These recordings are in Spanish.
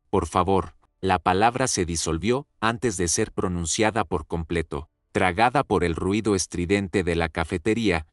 por favor. La palabra se disolvió antes de ser pronunciada por completo, tragada por el ruido estridente de la cafetería,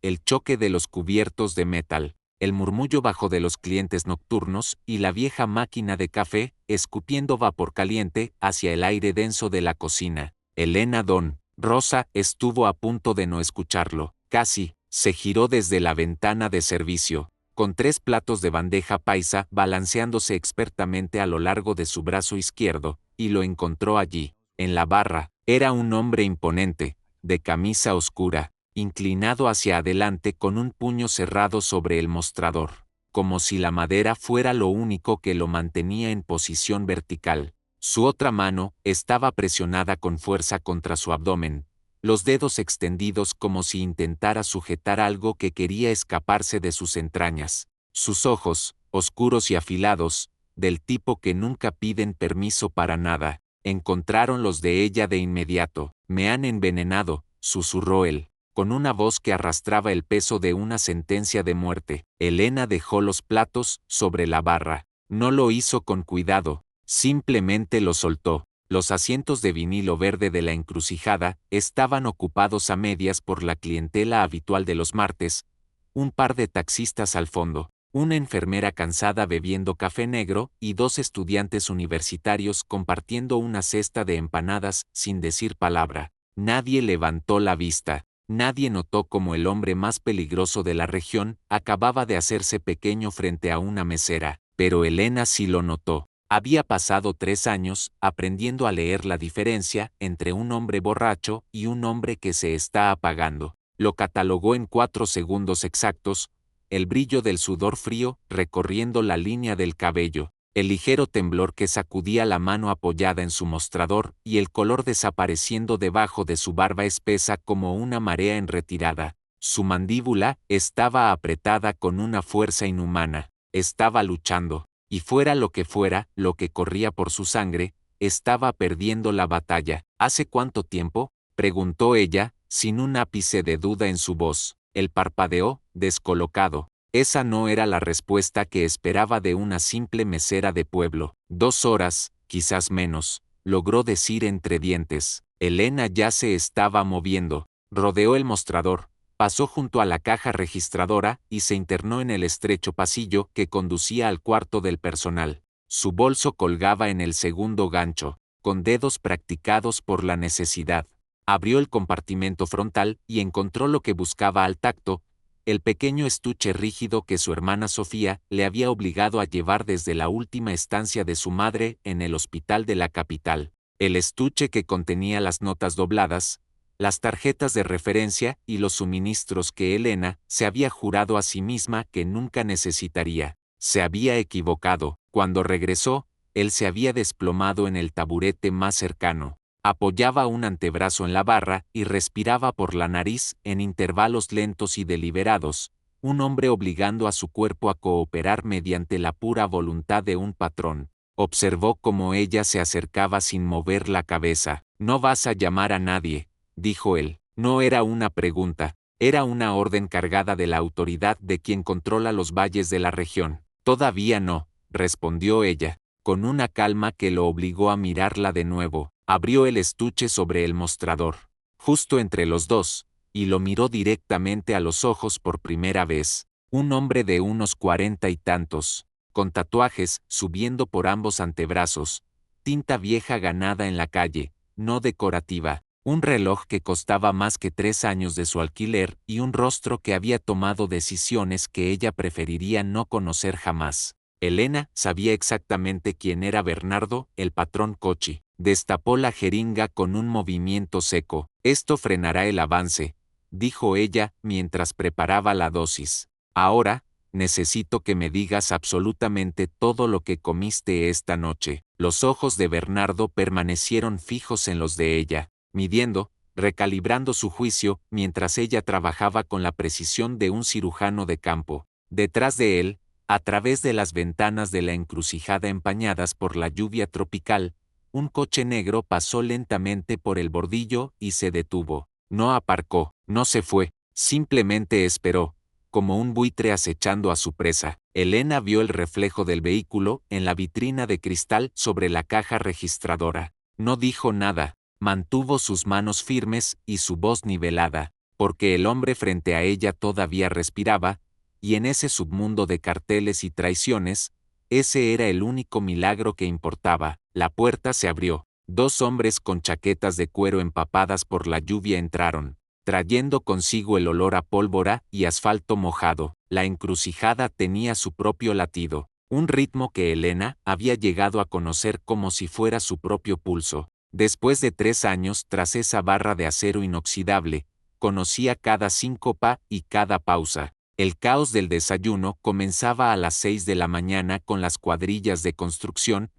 el choque de los cubiertos de metal, el murmullo bajo de los clientes nocturnos y la vieja máquina de café escupiendo vapor caliente hacia el aire denso de la cocina. Elena Don Rosa estuvo a punto de no escucharlo. Casi se giró desde la ventana de servicio, con 3 platos de bandeja paisa balanceándose expertamente a lo largo de su brazo izquierdo, y lo encontró allí, en la barra. Era un hombre imponente, de camisa oscura, inclinado hacia adelante con un puño cerrado sobre el mostrador, como si la madera fuera lo único que lo mantenía en posición vertical. Su otra mano estaba presionada con fuerza contra su abdomen, los dedos extendidos como si intentara sujetar algo que quería escaparse de sus entrañas. Sus ojos, oscuros y afilados, del tipo que nunca piden permiso para nada, encontraron los de ella de inmediato. «Me han envenenado», susurró él, con una voz que arrastraba el peso de una sentencia de muerte. Elena dejó los platos sobre la barra. No lo hizo con cuidado, simplemente lo soltó. Los asientos de vinilo verde de la encrucijada estaban ocupados a medias por la clientela habitual de los martes, un par de taxistas al fondo, una enfermera cansada bebiendo café negro y 2 estudiantes universitarios compartiendo una cesta de empanadas sin decir palabra. Nadie levantó la vista, nadie notó cómo el hombre más peligroso de la región acababa de hacerse pequeño frente a una mesera, pero Elena sí lo notó. Había pasado 3 años aprendiendo a leer la diferencia entre un hombre borracho y un hombre que se está apagando. Lo catalogó en 4 segundos exactos, el brillo del sudor frío recorriendo la línea del cabello, el ligero temblor que sacudía la mano apoyada en su mostrador y el color desapareciendo debajo de su barba espesa como una marea en retirada. Su mandíbula estaba apretada con una fuerza inhumana. Estaba luchando. Y fuera lo que corría por su sangre, estaba perdiendo la batalla. ¿Hace cuánto tiempo?, preguntó ella, sin un ápice de duda en su voz. Él parpadeó, descolocado. Esa no era la respuesta que esperaba de una simple mesera de pueblo. 2 horas, quizás menos, logró decir entre dientes. Elena ya se estaba moviendo. Rodeó el mostrador. Pasó junto a la caja registradora y se internó en el estrecho pasillo que conducía al cuarto del personal. Su bolso colgaba en el segundo gancho, con dedos practicados por la necesidad. Abrió el compartimento frontal y encontró lo que buscaba al tacto, el pequeño estuche rígido que su hermana Sofía le había obligado a llevar desde la última estancia de su madre en el hospital de la capital. El estuche que contenía las notas dobladas, las tarjetas de referencia y los suministros que Elena se había jurado a sí misma que nunca necesitaría. Se había equivocado. Cuando regresó, él se había desplomado en el taburete más cercano. Apoyaba un antebrazo en la barra y respiraba por la nariz en intervalos lentos y deliberados, un hombre obligando a su cuerpo a cooperar mediante la pura voluntad de un patrón. Observó cómo ella se acercaba sin mover la cabeza. «No vas a llamar a nadie», dijo él. No era una pregunta, era una orden cargada de la autoridad de quien controla los valles de la región. «Todavía no», respondió ella, con una calma que lo obligó a mirarla de nuevo. Abrió el estuche sobre el mostrador, justo entre los dos, y lo miró directamente a los ojos por primera vez. Un hombre de unos 40 y tantos, con tatuajes subiendo por ambos antebrazos, tinta vieja ganada en la calle, no decorativa, un reloj que costaba más que 3 años de su alquiler y un rostro que había tomado decisiones que ella preferiría no conocer jamás. Elena sabía exactamente quién era Bernardo, el patrón Cochi. Destapó la jeringa con un movimiento seco. «Esto frenará el avance», dijo ella mientras preparaba la dosis. «Ahora, necesito que me digas absolutamente todo lo que comiste esta noche». Los ojos de Bernardo permanecieron fijos en los de ella, midiendo, recalibrando su juicio mientras ella trabajaba con la precisión de un cirujano de campo. Detrás de él, a través de las ventanas de la encrucijada empañadas por la lluvia tropical, un coche negro pasó lentamente por el bordillo y se detuvo. No aparcó, no se fue, simplemente esperó, como un buitre acechando a su presa. Elena vio el reflejo del vehículo en la vitrina de cristal sobre la caja registradora. No dijo nada, mantuvo sus manos firmes y su voz nivelada, porque el hombre frente a ella todavía respiraba, y en ese submundo de carteles y traiciones, ese era el único milagro que importaba. La puerta se abrió. Dos hombres con chaquetas de cuero empapadas por la lluvia entraron, trayendo consigo el olor a pólvora y asfalto mojado. La encrucijada tenía su propio latido, un ritmo que Elena había llegado a conocer como si fuera su propio pulso. Después de 3 años tras esa barra de acero inoxidable, conocía cada síncopa y cada pausa. El caos del desayuno comenzaba a las 6 de la mañana con las cuadrillas de construcción,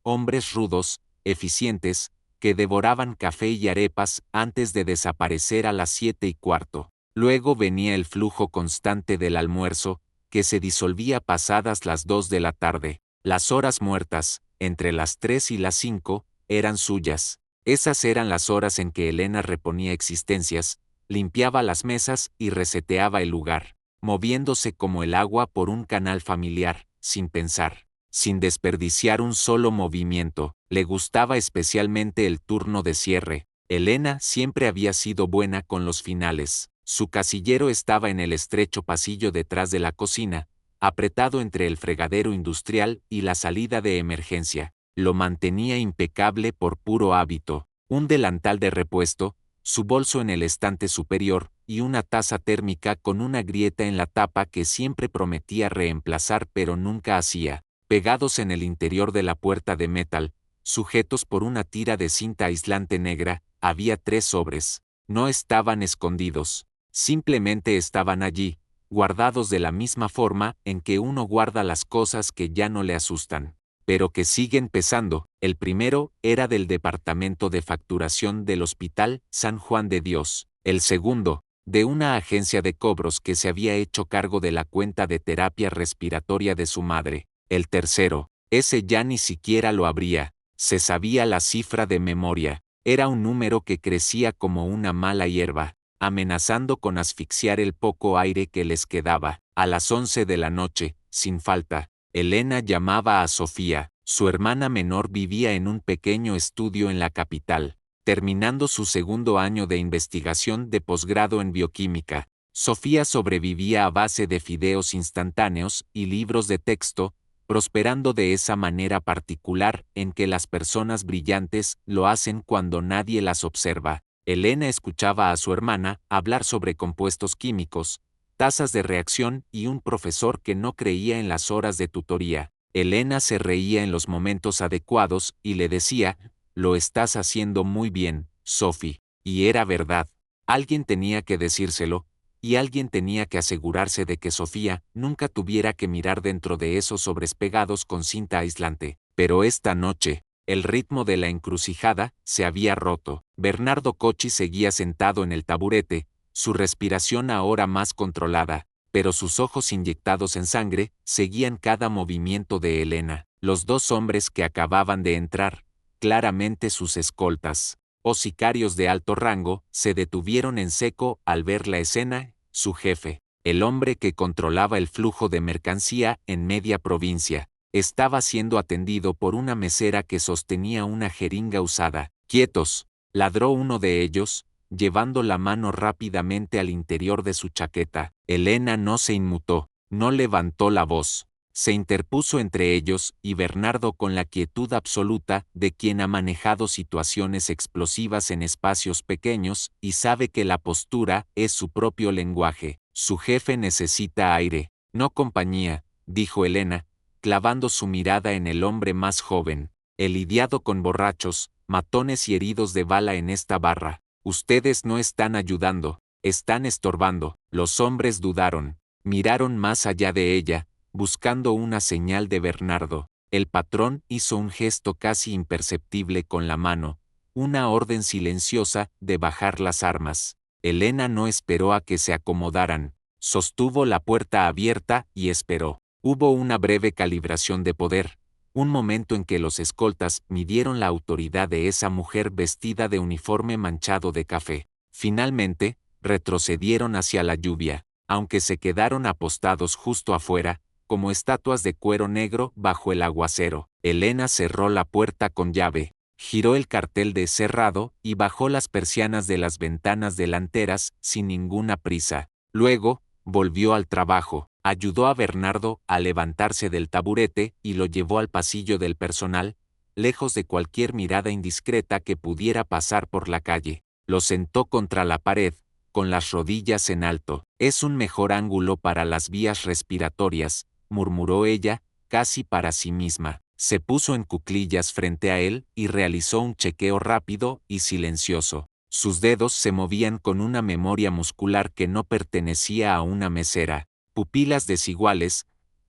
hombres rudos, eficientes, que devoraban café y arepas antes de desaparecer a las 7:15. Luego venía el flujo constante del almuerzo, que se disolvía pasadas las 2 de la tarde. Las horas muertas, entre las 3 y las 5, eran suyas. Esas eran las horas en que Elena reponía existencias, limpiaba las mesas y reseteaba el lugar, moviéndose como el agua por un canal familiar, sin pensar, sin desperdiciar un solo movimiento. Le gustaba especialmente el turno de cierre. Elena siempre había sido buena con los finales. Su casillero estaba en el estrecho pasillo detrás de la cocina, apretado entre el fregadero industrial y la salida de emergencia. Lo mantenía impecable por puro hábito. Un delantal de repuesto, su bolso en el estante superior y una taza térmica con una grieta en la tapa que siempre prometía reemplazar pero nunca hacía. Pegados en el interior de la puerta de metal, sujetos por una tira de cinta aislante negra, había 3 sobres. No estaban escondidos, simplemente estaban allí, guardados de la misma forma en que uno guarda las cosas que ya no le asustan, pero que siguen pesando. El primero era del departamento de facturación del Hospital San Juan de Dios. El segundo, de una agencia de cobros que se había hecho cargo de la cuenta de terapia respiratoria de su madre. El tercero, ese ya ni siquiera lo abría, se sabía la cifra de memoria. Era un número que crecía como una mala hierba, amenazando con asfixiar el poco aire que les quedaba. A las 11 de la noche, sin falta, Elena llamaba a Sofía. Su hermana menor vivía en un pequeño estudio en la capital, terminando su segundo año de investigación de posgrado en bioquímica. Sofía sobrevivía a base de fideos instantáneos y libros de texto, prosperando de esa manera particular en que las personas brillantes lo hacen cuando nadie las observa. Elena escuchaba a su hermana hablar sobre compuestos químicos, tasas de reacción y un profesor que no creía en las horas de tutoría. Elena se reía en los momentos adecuados y le decía, «Lo estás haciendo muy bien, Sophie». Y era verdad. Alguien tenía que decírselo, y alguien tenía que asegurarse de que Sofía nunca tuviera que mirar dentro de esos sobres pegados con cinta aislante. Pero esta noche, el ritmo de la encrucijada se había roto. Bernardo Cocchi seguía sentado en el taburete, su respiración ahora más controlada, pero sus ojos inyectados en sangre seguían cada movimiento de Elena. Los 2 hombres que acababan de entrar, claramente sus escoltas, o sicarios de alto rango, se detuvieron en seco al ver la escena. Su jefe, el hombre que controlaba el flujo de mercancía en media provincia, estaba siendo atendido por una mesera que sostenía una jeringa usada. «¡Quietos!», ladró uno de ellos, llevando la mano rápidamente al interior de su chaqueta. Elena no se inmutó, no levantó la voz. Se interpuso entre ellos y Bernardo con la quietud absoluta de quien ha manejado situaciones explosivas en espacios pequeños y sabe que la postura es su propio lenguaje. «Su jefe necesita aire, no compañía», dijo Elena, clavando su mirada en el hombre más joven. «He lidiado con borrachos, matones y heridos de bala en esta barra. Ustedes no están ayudando, están estorbando». Los hombres dudaron, miraron más allá de ella, buscando una señal de Bernardo. El patrón hizo un gesto casi imperceptible con la mano, una orden silenciosa de bajar las armas. Elena no esperó a que se acomodaran, sostuvo la puerta abierta y esperó. Hubo una breve calibración de poder, un momento en que los escoltas midieron la autoridad de esa mujer vestida de uniforme manchado de café. Finalmente, retrocedieron hacia la lluvia. aunque se quedaron apostados justo afuera, como estatuas de cuero negro bajo el aguacero. Elena cerró la puerta con llave, giró el cartel de cerrado y bajó las persianas de las ventanas delanteras sin ninguna prisa. Luego, volvió al trabajo, ayudó a Bernardo a levantarse del taburete y lo llevó al pasillo del personal, lejos de cualquier mirada indiscreta que pudiera pasar por la calle. Lo sentó contra la pared, con las rodillas en alto. Es un mejor ángulo para las vías respiratorias, murmuró ella, casi para sí misma. Se puso en cuclillas frente a él y realizó un chequeo rápido y silencioso. Sus dedos se movían con una memoria muscular que no pertenecía a una mesera. Pupilas desiguales,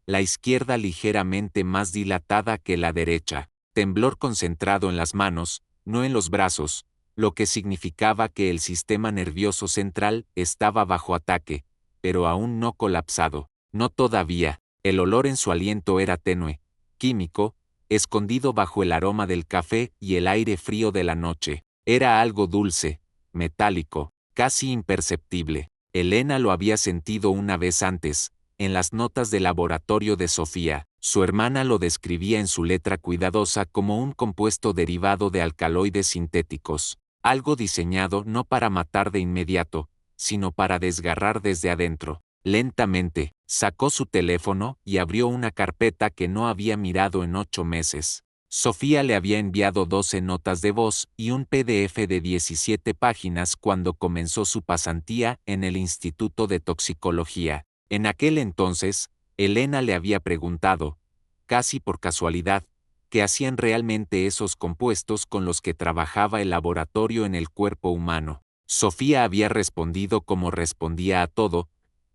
la izquierda ligeramente más dilatada que la derecha. Temblor concentrado en las manos, no en los brazos, lo que significaba que el sistema nervioso central estaba bajo ataque, pero aún no colapsado. No todavía. El olor en su aliento era tenue, químico, escondido bajo el aroma del café y el aire frío de la noche. Era algo dulce, metálico, casi imperceptible. Elena lo había sentido una vez antes, en las notas de laboratorio de Sofía. Su hermana lo describía en su letra cuidadosa como un compuesto derivado de alcaloides sintéticos, algo diseñado no para matar de inmediato, sino para desgarrar desde adentro. Lentamente, sacó su teléfono y abrió una carpeta que no había mirado en 8 meses. Sofía le había enviado 12 notas de voz y un PDF de 17 páginas cuando comenzó su pasantía en el Instituto de Toxicología. En aquel entonces, Elena le había preguntado, casi por casualidad, qué hacían realmente esos compuestos con los que trabajaba el laboratorio en el cuerpo humano. Sofía había respondido como respondía a todo,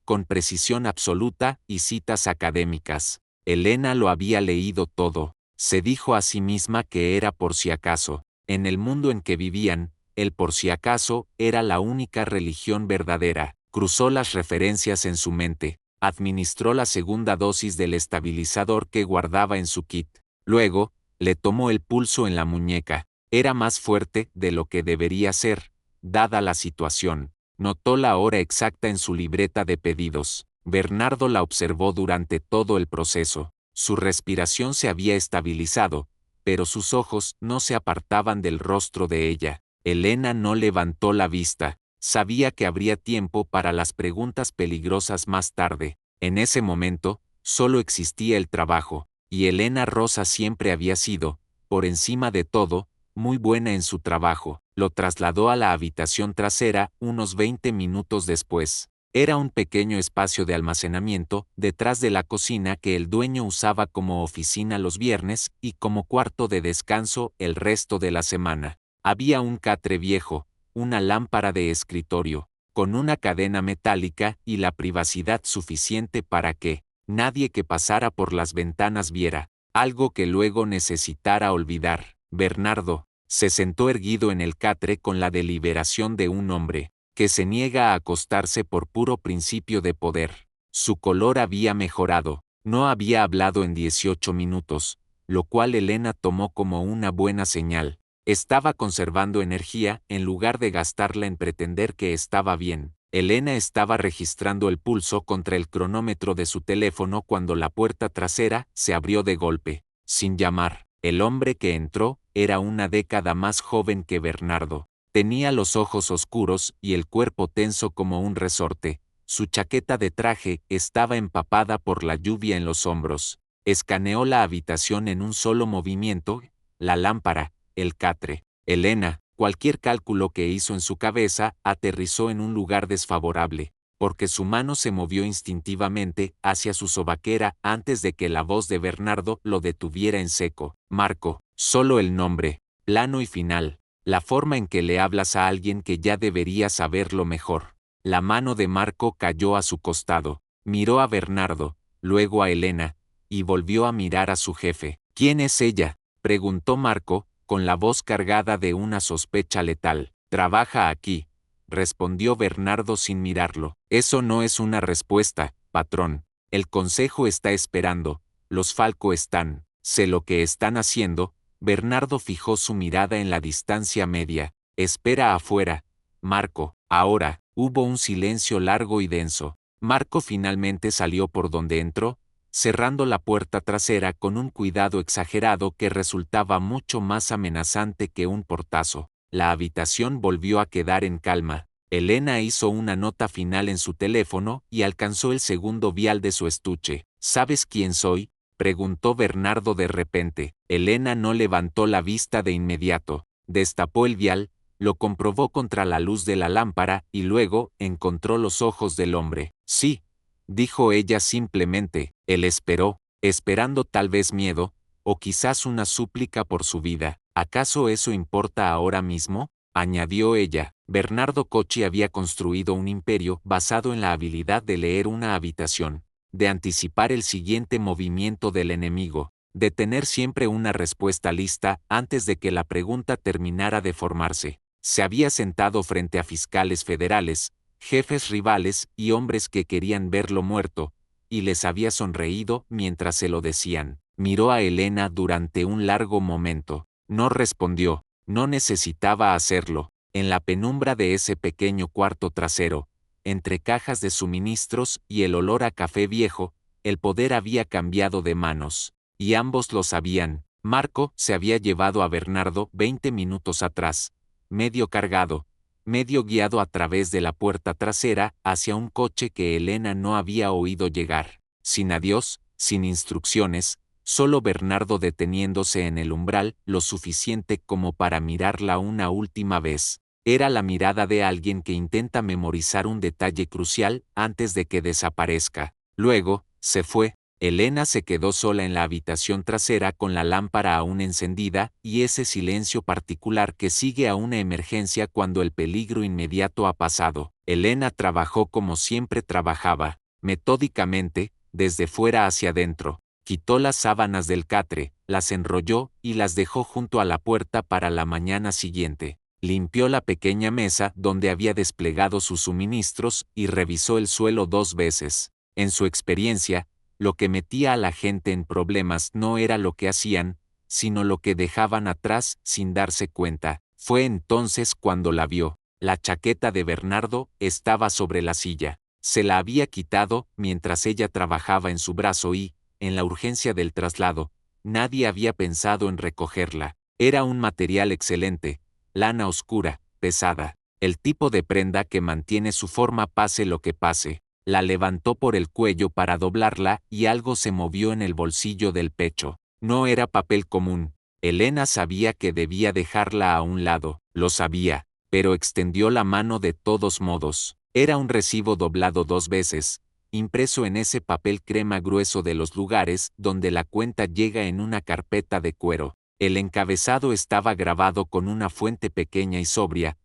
con precisión absoluta y citas académicas. Elena lo había leído todo. Se dijo a sí misma que era por si acaso. En el mundo en que vivían, el por si acaso era la única religión verdadera. Cruzó las referencias en su mente. Administró la segunda dosis del estabilizador que guardaba en su kit. Luego, le tomó el pulso en la muñeca. Era más fuerte de lo que debería ser, dada la situación. Notó la hora exacta en su libreta de pedidos. Bernardo la observó durante todo el proceso. Su respiración se había estabilizado, pero sus ojos no se apartaban del rostro de ella. Elena no levantó la vista. Sabía que habría tiempo para las preguntas peligrosas más tarde. En ese momento, solo existía el trabajo, y Elena Rosa siempre había sido, por encima de todo, muy buena en su trabajo. Lo trasladó a la habitación trasera unos 20 minutos después. Era un pequeño espacio de almacenamiento detrás de la cocina que el dueño usaba como oficina los viernes y como cuarto de descanso el resto de la semana. Había un catre viejo, una lámpara de escritorio, con una cadena metálica y la privacidad suficiente para que nadie que pasara por las ventanas viera, algo que luego necesitara olvidar. Bernardo se sentó erguido en el catre con la deliberación de un hombre que se niega a acostarse por puro principio de poder. Su color había mejorado, no había hablado en 18 minutos, lo cual Elena tomó como una buena señal. Estaba conservando energía en lugar de gastarla en pretender que estaba bien. Elena estaba registrando el pulso contra el cronómetro de su teléfono cuando la puerta trasera se abrió de golpe, sin llamar. El hombre que entró era una década más joven que Bernardo. Tenía los ojos oscuros y el cuerpo tenso como un resorte. Su chaqueta de traje estaba empapada por la lluvia en los hombros. Escaneó la habitación en un solo movimiento, la lámpara, el catre. Elena, cualquier cálculo que hizo en su cabeza, aterrizó en un lugar desfavorable, porque su mano se movió instintivamente hacia su sobaquera antes de que la voz de Bernardo lo detuviera en seco. Marco, solo el nombre, plano y final. La forma en que le hablas a alguien que ya debería saberlo mejor. La mano de Marco cayó a su costado, miró a Bernardo, luego a Elena, y volvió a mirar a su jefe. ¿Quién es ella?, preguntó Marco, con la voz cargada de una sospecha letal. Trabaja aquí, respondió Bernardo sin mirarlo. Eso no es una respuesta, patrón. El consejo está esperando, los Falco están. Sé lo que están haciendo. Bernardo fijó su mirada en la distancia media. Espera afuera, Marco. Ahora, hubo un silencio largo y denso. Marco finalmente salió por donde entró, cerrando la puerta trasera con un cuidado exagerado que resultaba mucho más amenazante que un portazo. La habitación volvió a quedar en calma. Elena hizo una nota final en su teléfono y alcanzó el segundo vial de su estuche. ¿Sabes quién soy?, preguntó Bernardo de repente. Elena no levantó la vista de inmediato. Destapó el vial, lo comprobó contra la luz de la lámpara y luego encontró los ojos del hombre. Sí, dijo ella simplemente. Él esperó, esperando tal vez miedo, o quizás una súplica por su vida. ¿Acaso eso importa ahora mismo?, añadió ella. Bernardo Cocchi había construido un imperio basado en la habilidad de leer una habitación, de anticipar el siguiente movimiento del enemigo, de tener siempre una respuesta lista antes de que la pregunta terminara de formarse. Se había sentado frente a fiscales federales, jefes rivales y hombres que querían verlo muerto, y les había sonreído mientras se lo decían. Miró a Elena durante un largo momento. No respondió, no necesitaba hacerlo. En la penumbra de ese pequeño cuarto trasero, entre cajas de suministros y el olor a café viejo, el poder había cambiado de manos, y ambos lo sabían. Marco se había llevado a Bernardo 20 minutos atrás, medio cargado, medio guiado a través de la puerta trasera hacia un coche que Elena no había oído llegar. Sin adiós, sin instrucciones, solo Bernardo deteniéndose en el umbral lo suficiente como para mirarla una última vez. Era la mirada de alguien que intenta memorizar un detalle crucial antes de que desaparezca. Luego, se fue. Elena se quedó sola en la habitación trasera con la lámpara aún encendida y ese silencio particular que sigue a una emergencia cuando el peligro inmediato ha pasado. Elena trabajó como siempre trabajaba, metódicamente, desde fuera hacia adentro. Quitó las sábanas del catre, las enrolló y las dejó junto a la puerta para la mañana siguiente. Limpió la pequeña mesa donde había desplegado sus suministros y revisó el suelo 2 veces. En su experiencia, lo que metía a la gente en problemas no era lo que hacían, sino lo que dejaban atrás sin darse cuenta. Fue entonces cuando la vio. La chaqueta de Bernardo estaba sobre la silla. Se la había quitado mientras ella trabajaba en su brazo y, en la urgencia del traslado, nadie había pensado en recogerla. Era un material excelente, lana oscura, pesada, el tipo de prenda que mantiene su forma pase lo que pase. La levantó por el cuello para doblarla y algo se movió en el bolsillo del pecho. No era papel común. Elena sabía que debía dejarla a un lado, lo sabía, pero extendió la mano de todos modos. Era un recibo doblado 2 veces, impreso en ese papel crema grueso de los lugares donde la cuenta llega en una carpeta de cuero. El encabezado estaba grabado con una fuente pequeña y sobria: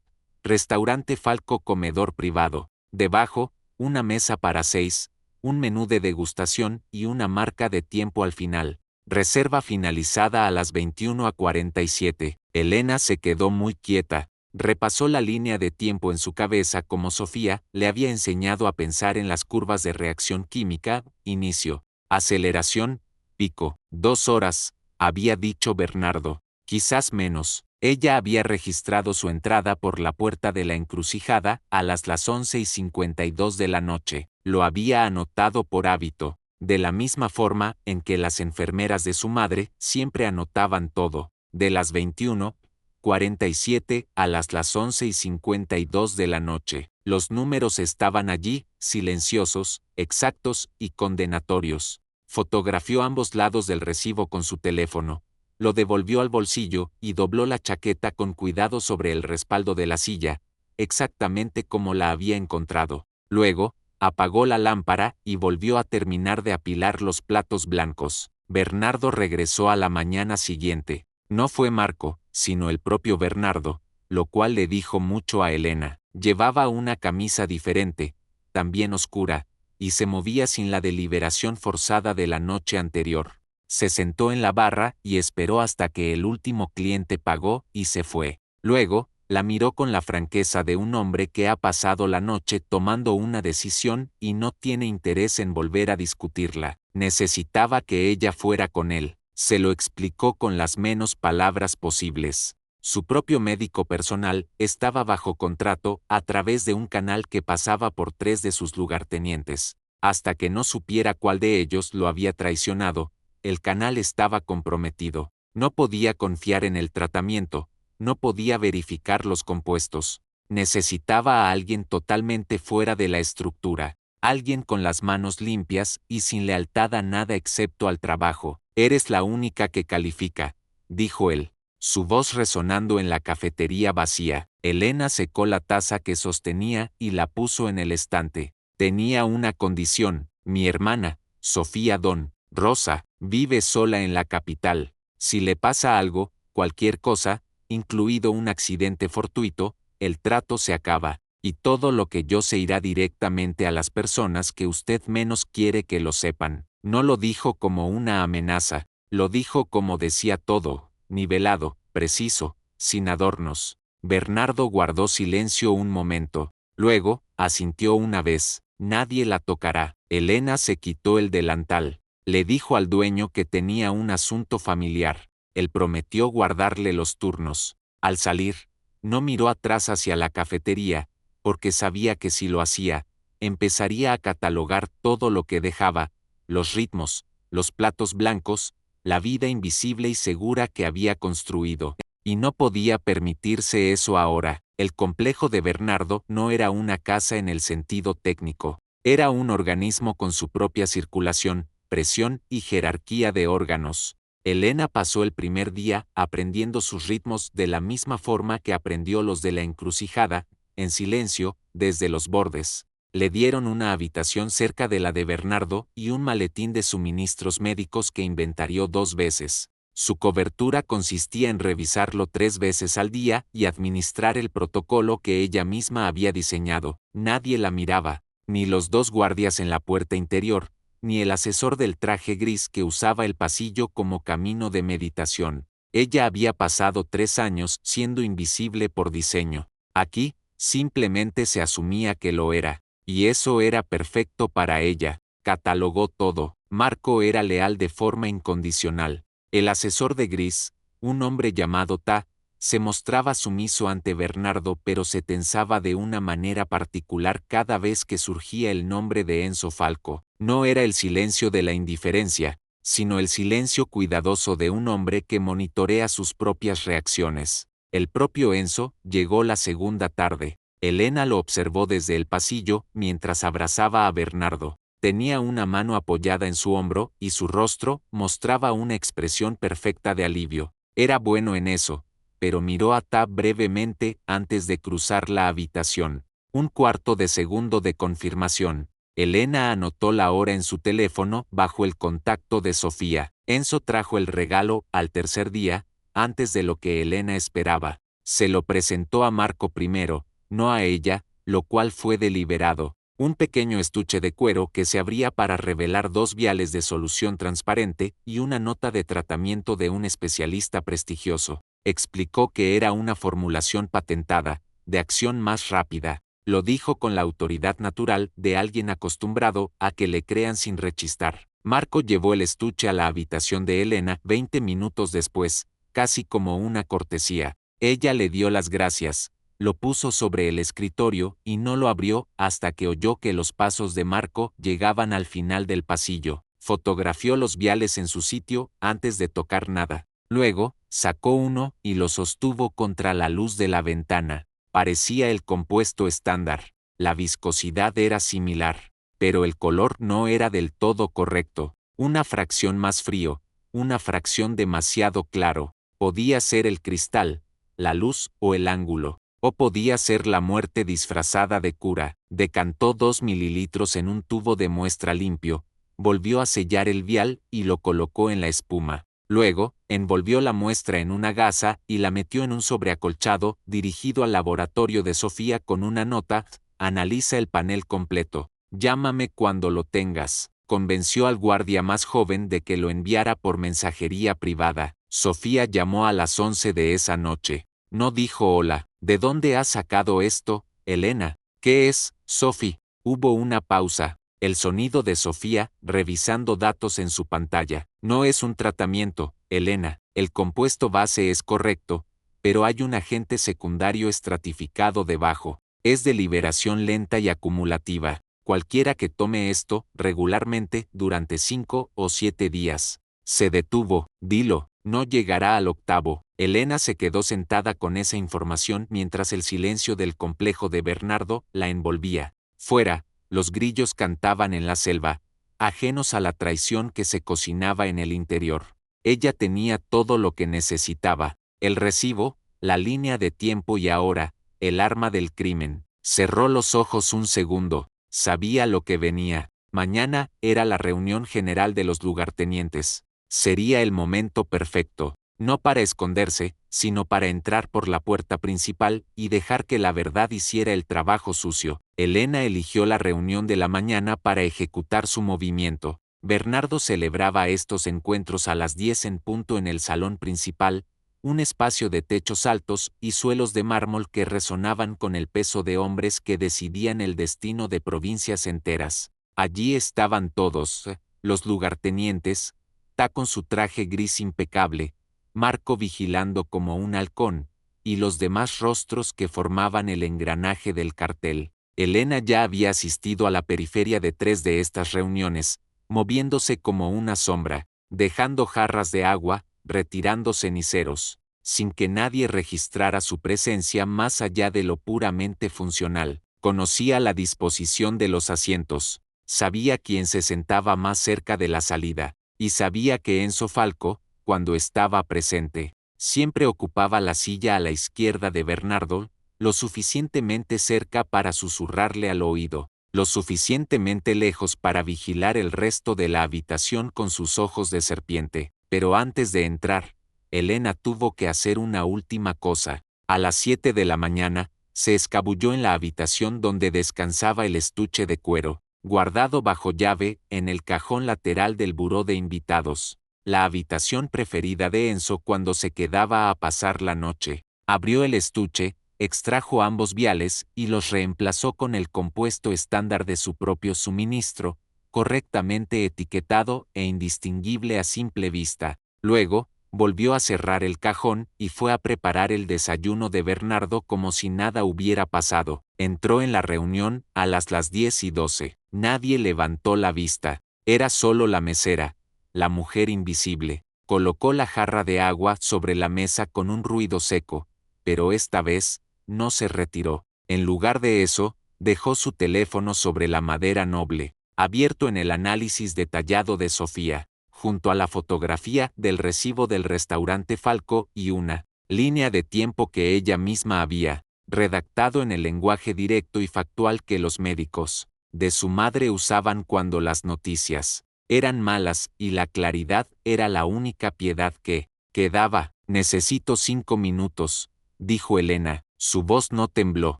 Restaurante Falco comedor privado. Debajo, una mesa para 6, un menú de degustación y una marca de tiempo al final. Reserva finalizada a las 21:47. Elena se quedó muy quieta. Repasó la línea de tiempo en su cabeza como Sofía le había enseñado a pensar en las curvas de reacción química: inicio, aceleración, pico. 2 horas, había dicho Bernardo, quizás menos. Ella había registrado su entrada por la puerta de la encrucijada a las 11:52 de la noche. Lo había anotado por hábito, de la misma forma en que las enfermeras de su madre siempre anotaban todo, de las 21:47 a las 11:52 de la noche. Los números estaban allí, silenciosos, exactos y condenatorios. Fotografió ambos lados del recibo con su teléfono. Lo devolvió al bolsillo y dobló la chaqueta con cuidado sobre el respaldo de la silla, exactamente como la había encontrado. Luego, apagó la lámpara y volvió a terminar de apilar los platos blancos. Bernardo regresó a la mañana siguiente. No fue Marco, sino el propio Bernardo, lo cual le dijo mucho a Elena. Llevaba una camisa diferente, también oscura, y se movía sin la deliberación forzada de la noche anterior. Se sentó en la barra y esperó hasta que el último cliente pagó y se fue. Luego, la miró con la franqueza de un hombre que ha pasado la noche tomando una decisión y no tiene interés en volver a discutirla. Necesitaba que ella fuera con él. Se lo explicó con las menos palabras posibles. Su propio médico personal estaba bajo contrato a través de un canal que pasaba por 3 de sus lugartenientes. Hasta que no supiera cuál de ellos lo había traicionado, el canal estaba comprometido. No podía confiar en el tratamiento, no podía verificar los compuestos. Necesitaba a alguien totalmente fuera de la estructura, alguien con las manos limpias y sin lealtad a nada excepto al trabajo. Eres la única que califica, dijo él, su voz resonando en la cafetería vacía. Elena secó la taza que sostenía y la puso en el estante. Tenía una condición, mi hermana, Sofía Don Rosa, vive sola en la capital. Si le pasa algo, cualquier cosa, incluido un accidente fortuito, el trato se acaba, y todo lo que yo sé irá directamente a las personas que usted menos quiere que lo sepan. No lo dijo como una amenaza, lo dijo como decía todo, nivelado, preciso, sin adornos. Bernardo guardó silencio un momento, luego, asintió una vez, nadie la tocará. Elena se quitó el delantal, le dijo al dueño que tenía un asunto familiar. Él prometió guardarle los turnos. Al salir, no miró atrás hacia la cafetería, porque sabía que si lo hacía, empezaría a catalogar todo lo que dejaba, los ritmos, los platos blancos, la vida invisible y segura que había construido. Y no podía permitirse eso ahora. El complejo de Bernardo no era una casa en el sentido técnico. Era un organismo con su propia circulación, presión y jerarquía de órganos. Elena pasó el primer día aprendiendo sus ritmos de la misma forma que aprendió los de la encrucijada, en silencio, desde los bordes. Le dieron una habitación cerca de la de Bernardo y un maletín de suministros médicos que inventarió 2 veces. Su cobertura consistía en revisarlo 3 veces al día y administrar el protocolo que ella misma había diseñado. Nadie la miraba, ni los 2 guardias en la puerta interior, ni el asesor del traje gris que usaba el pasillo como camino de meditación. Ella había pasado 3 años siendo invisible por diseño. Aquí, simplemente se asumía que lo era, y eso era perfecto para ella. Catalogó todo. Marco era leal de forma incondicional. El asesor de Gris, un hombre llamado Ta, se mostraba sumiso ante Bernardo pero se tensaba de una manera particular cada vez que surgía el nombre de Enzo Falco. No era el silencio de la indiferencia, sino el silencio cuidadoso de un hombre que monitorea sus propias reacciones. El propio Enzo llegó la segunda tarde. Elena lo observó desde el pasillo mientras abrazaba a Bernardo. Tenía una mano apoyada en su hombro y su rostro mostraba una expresión perfecta de alivio. Era bueno en eso, pero miró a Tab brevemente antes de cruzar la habitación. Un cuarto de segundo de confirmación. Elena anotó la hora en su teléfono bajo el contacto de Sofía. Enzo trajo el regalo al tercer día, antes de lo que Elena esperaba. Se lo presentó a Marco primero, no a ella, lo cual fue deliberado. Un pequeño estuche de cuero que se abría para revelar 2 viales de solución transparente y una nota de tratamiento de un especialista prestigioso. Explicó que era una formulación patentada, de acción más rápida. Lo dijo con la autoridad natural de alguien acostumbrado a que le crean sin rechistar. Marco llevó el estuche a la habitación de Elena 20 minutos después, casi como una cortesía. Ella le dio las gracias. Lo puso sobre el escritorio y no lo abrió hasta que oyó que los pasos de Marco llegaban al final del pasillo. Fotografió los viales en su sitio antes de tocar nada. Luego, sacó uno y lo sostuvo contra la luz de la ventana. Parecía el compuesto estándar. La viscosidad era similar, pero el color no era del todo correcto. Una fracción más frío, una fracción demasiado claro. Podía ser el cristal, la luz o el ángulo. O podía ser la muerte disfrazada de cura. Decantó 2 mililitros en un tubo de muestra limpio, volvió a sellar el vial y lo colocó en la espuma. Luego, envolvió la muestra en una gasa y la metió en un sobreacolchado dirigido al laboratorio de Sofía con una nota: analiza el panel completo. Llámame cuando lo tengas. Convenció al guardia más joven de que lo enviara por mensajería privada. Sofía llamó a las 11 de esa noche. No dijo hola. ¿De dónde has sacado esto, Elena? ¿Qué es, Sophie? Hubo una pausa. El sonido de Sofía, revisando datos en su pantalla. No es un tratamiento, Elena. El compuesto base es correcto, pero hay un agente secundario estratificado debajo. Es de liberación lenta y acumulativa. Cualquiera que tome esto regularmente durante 5 o 7 días. Se detuvo. Dilo, no llegará al octavo. Elena se quedó sentada con esa información mientras el silencio del complejo de Bernardo la envolvía. Fuera, los grillos cantaban en la selva, ajenos a la traición que se cocinaba en el interior. Ella tenía todo lo que necesitaba: el recibo, la línea de tiempo y ahora, el arma del crimen. Cerró los ojos un segundo. Sabía lo que venía. Mañana era la reunión general de los lugartenientes. Sería el momento perfecto, no para esconderse, sino para entrar por la puerta principal y dejar que la verdad hiciera el trabajo sucio. Elena eligió la reunión de la mañana para ejecutar su movimiento. Bernardo celebraba estos encuentros a las 10 en punto en el salón principal, un espacio de techos altos y suelos de mármol que resonaban con el peso de hombres que decidían el destino de provincias enteras. Allí estaban todos, los lugartenientes, Ta con su traje gris impecable, Marco vigilando como un halcón, y los demás rostros que formaban el engranaje del cartel. Elena ya había asistido a la periferia de 3 de estas reuniones, moviéndose como una sombra, dejando jarras de agua, retirando ceniceros, sin que nadie registrara su presencia más allá de lo puramente funcional. Conocía la disposición de los asientos, sabía quién se sentaba más cerca de la salida, y sabía que Enzo Falco, cuando estaba presente, siempre ocupaba la silla a la izquierda de Bernardo, lo suficientemente cerca para susurrarle al oído, lo suficientemente lejos para vigilar el resto de la habitación con sus ojos de serpiente. Pero antes de entrar, Elena tuvo que hacer una última cosa. A las 7 de la mañana, se escabulló en la habitación donde descansaba el estuche de cuero, guardado bajo llave en el cajón lateral del buró de invitados, la habitación preferida de Enzo cuando se quedaba a pasar la noche. Abrió el estuche, extrajo ambos viales y los reemplazó con el compuesto estándar de su propio suministro, correctamente etiquetado e indistinguible a simple vista. Luego, volvió a cerrar el cajón y fue a preparar el desayuno de Bernardo como si nada hubiera pasado. Entró en la reunión a las 10:12. Nadie levantó la vista. Era solo la mesera, la mujer invisible. Colocó la jarra de agua sobre la mesa con un ruido seco, pero esta vez, no se retiró. En lugar de eso, dejó su teléfono sobre la madera noble, abierto en el análisis detallado de Sofía, junto a la fotografía del recibo del restaurante Falco y una línea de tiempo que ella misma había redactado en el lenguaje directo y factual que los médicos de su madre usaban cuando las noticias eran malas y la claridad era la única piedad que quedaba. Necesito 5 minutos, dijo Elena. Su voz no tembló.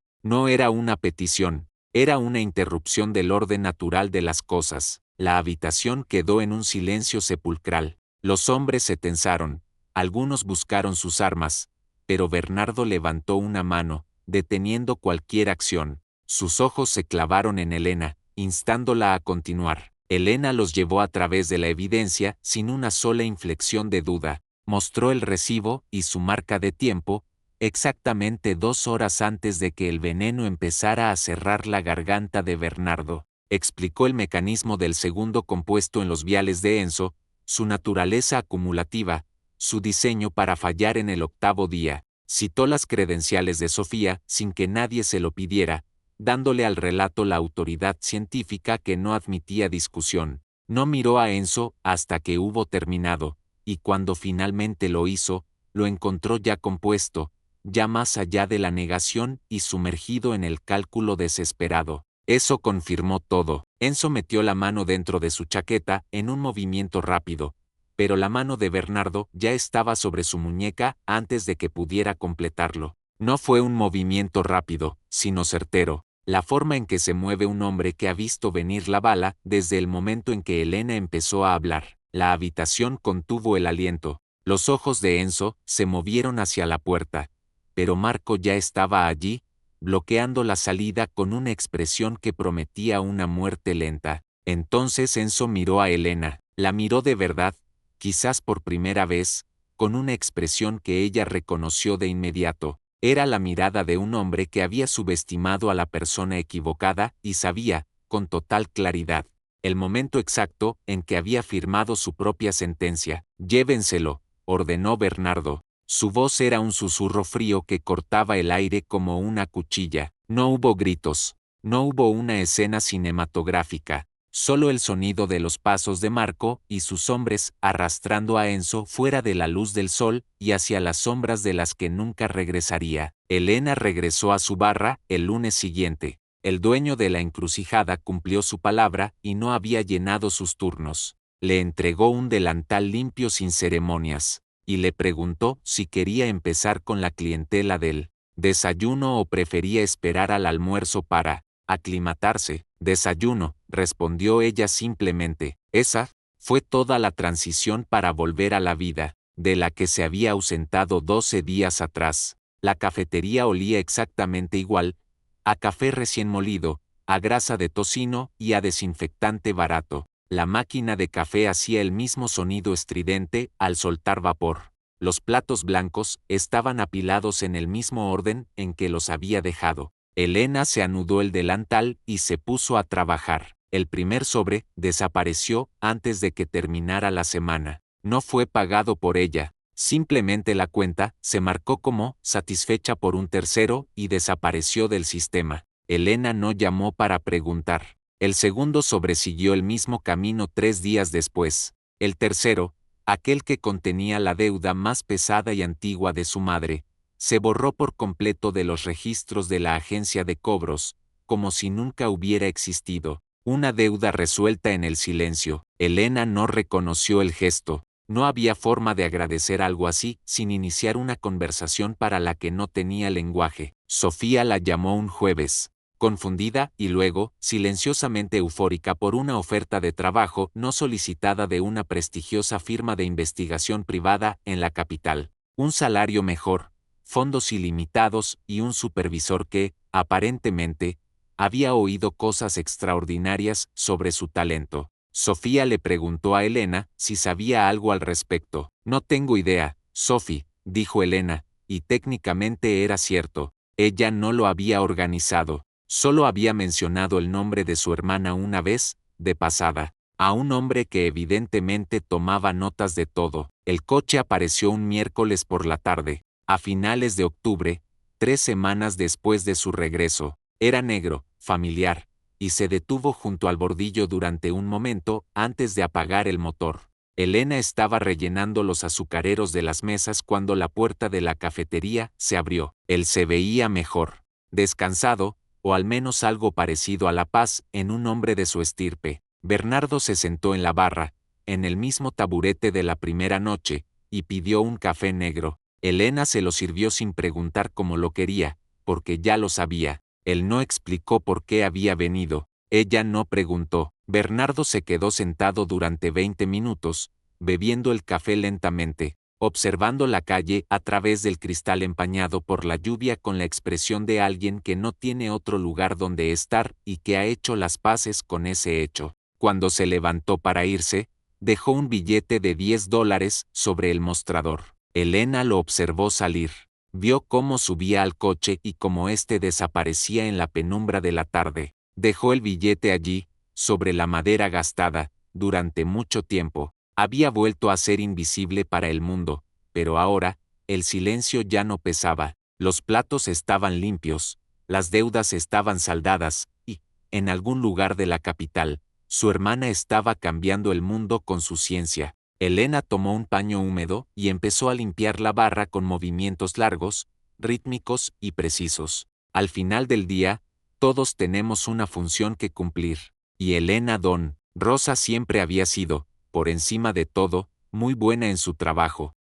No era una petición, era una interrupción del orden natural de las cosas. La habitación quedó en un silencio sepulcral. Los hombres se tensaron, algunos buscaron sus armas, pero Bernardo levantó una mano, deteniendo cualquier acción. Sus ojos se clavaron en Elena, instándola a continuar. Elena los llevó a través de la evidencia sin una sola inflexión de duda. Mostró el recibo y su marca de tiempo, exactamente 2 horas antes de que el veneno empezara a cerrar la garganta de Bernardo. Explicó el mecanismo del segundo compuesto en los viales de Enzo, su naturaleza acumulativa, su diseño para fallar en el 8º día. Citó las credenciales de Sofía sin que nadie se lo pidiera, dándole al relato la autoridad científica que no admitía discusión. No miró a Enzo hasta que hubo terminado, y cuando finalmente lo hizo, lo encontró ya compuesto, ya más allá de la negación y sumergido en el cálculo desesperado. Eso confirmó todo. Enzo metió la mano dentro de su chaqueta en un movimiento rápido, pero la mano de Bernardo ya estaba sobre su muñeca antes de que pudiera completarlo. No fue un movimiento rápido, sino certero, la forma en que se mueve un hombre que ha visto venir la bala desde el momento en que Elena empezó a hablar. La habitación contuvo el aliento. Los ojos de Enzo se movieron hacia la puerta, pero Marco ya estaba allí, bloqueando la salida con una expresión que prometía una muerte lenta. Entonces Enzo miró a Elena, la miró de verdad, quizás por primera vez, con una expresión que ella reconoció de inmediato. Era la mirada de un hombre que había subestimado a la persona equivocada y sabía, con total claridad, el momento exacto en que había firmado su propia sentencia. Llévenselo, ordenó Bernardo. Su voz era un susurro frío que cortaba el aire como una cuchilla. No hubo gritos, no hubo una escena cinematográfica, solo el sonido de los pasos de Marco y sus hombres arrastrando a Enzo fuera de la luz del sol y hacia las sombras de las que nunca regresaría. Elena regresó a su barra el lunes siguiente. El dueño de la encrucijada cumplió su palabra y no había llenado sus turnos. Le entregó un delantal limpio sin ceremonias, y le preguntó si quería empezar con la clientela del desayuno o prefería esperar al almuerzo para aclimatarse. Desayuno, respondió ella simplemente. Esa fue toda la transición para volver a la vida, de la que se había ausentado 12 días atrás. La cafetería olía exactamente igual, a café recién molido, a grasa de tocino y a desinfectante barato. La máquina de café hacía el mismo sonido estridente al soltar vapor. Los platos blancos estaban apilados en el mismo orden en que los había dejado. Elena se anudó el delantal y se puso a trabajar. El primer sobre desapareció antes de que terminara la semana. No fue pagado por ella. Simplemente la cuenta se marcó como satisfecha por un tercero y desapareció del sistema. Elena no llamó para preguntar. El segundo sobre siguió el mismo camino 3 días después. El tercero, aquel que contenía la deuda más pesada y antigua de su madre, se borró por completo de los registros de la agencia de cobros, como si nunca hubiera existido. Una deuda resuelta en el silencio. Elena no reconoció el gesto. No había forma de agradecer algo así sin iniciar una conversación para la que no tenía lenguaje. Sofía la llamó un jueves, confundida y luego, silenciosamente eufórica por una oferta de trabajo no solicitada de una prestigiosa firma de investigación privada en la capital. Un salario mejor, fondos ilimitados y un supervisor que, aparentemente, había oído cosas extraordinarias sobre su talento. Sofía le preguntó a Elena si sabía algo al respecto. No tengo idea, Sophie, dijo Elena, y técnicamente era cierto. Ella no lo había organizado. Solo había mencionado el nombre de su hermana una vez, de pasada, a un hombre que evidentemente tomaba notas de todo. El coche apareció un miércoles por la tarde, a finales de octubre, 3 semanas después de su regreso. Era negro, familiar, y se detuvo junto al bordillo durante un momento antes de apagar el motor. Elena estaba rellenando los azucareros de las mesas cuando la puerta de la cafetería se abrió. Él se veía mejor, descansado, o al menos algo parecido a la paz en un hombre de su estirpe. Bernardo se sentó en la barra, en el mismo taburete de la primera noche, y pidió un café negro. Elena se lo sirvió sin preguntar cómo lo quería, porque ya lo sabía. Él no explicó por qué había venido. Ella no preguntó. Bernardo se quedó sentado durante 20 minutos, bebiendo el café lentamente, observando la calle a través del cristal empañado por la lluvia con la expresión de alguien que no tiene otro lugar donde estar y que ha hecho las paces con ese hecho. Cuando se levantó para irse, dejó un billete de $10 sobre el mostrador. Elena lo observó salir. Vio cómo subía al coche y cómo éste desaparecía en la penumbra de la tarde. Dejó el billete allí, sobre la madera gastada, durante mucho tiempo. Había vuelto a ser invisible para el mundo, pero ahora, el silencio ya no pesaba. Los platos estaban limpios, las deudas estaban saldadas, y, en algún lugar de la capital, su hermana estaba cambiando el mundo con su ciencia. Elena tomó un paño húmedo y empezó a limpiar la barra con movimientos largos, rítmicos y precisos. Al final del día, todos tenemos una función que cumplir. Y Elena Don Rosa siempre había sido, por encima de todo, muy buena en su trabajo.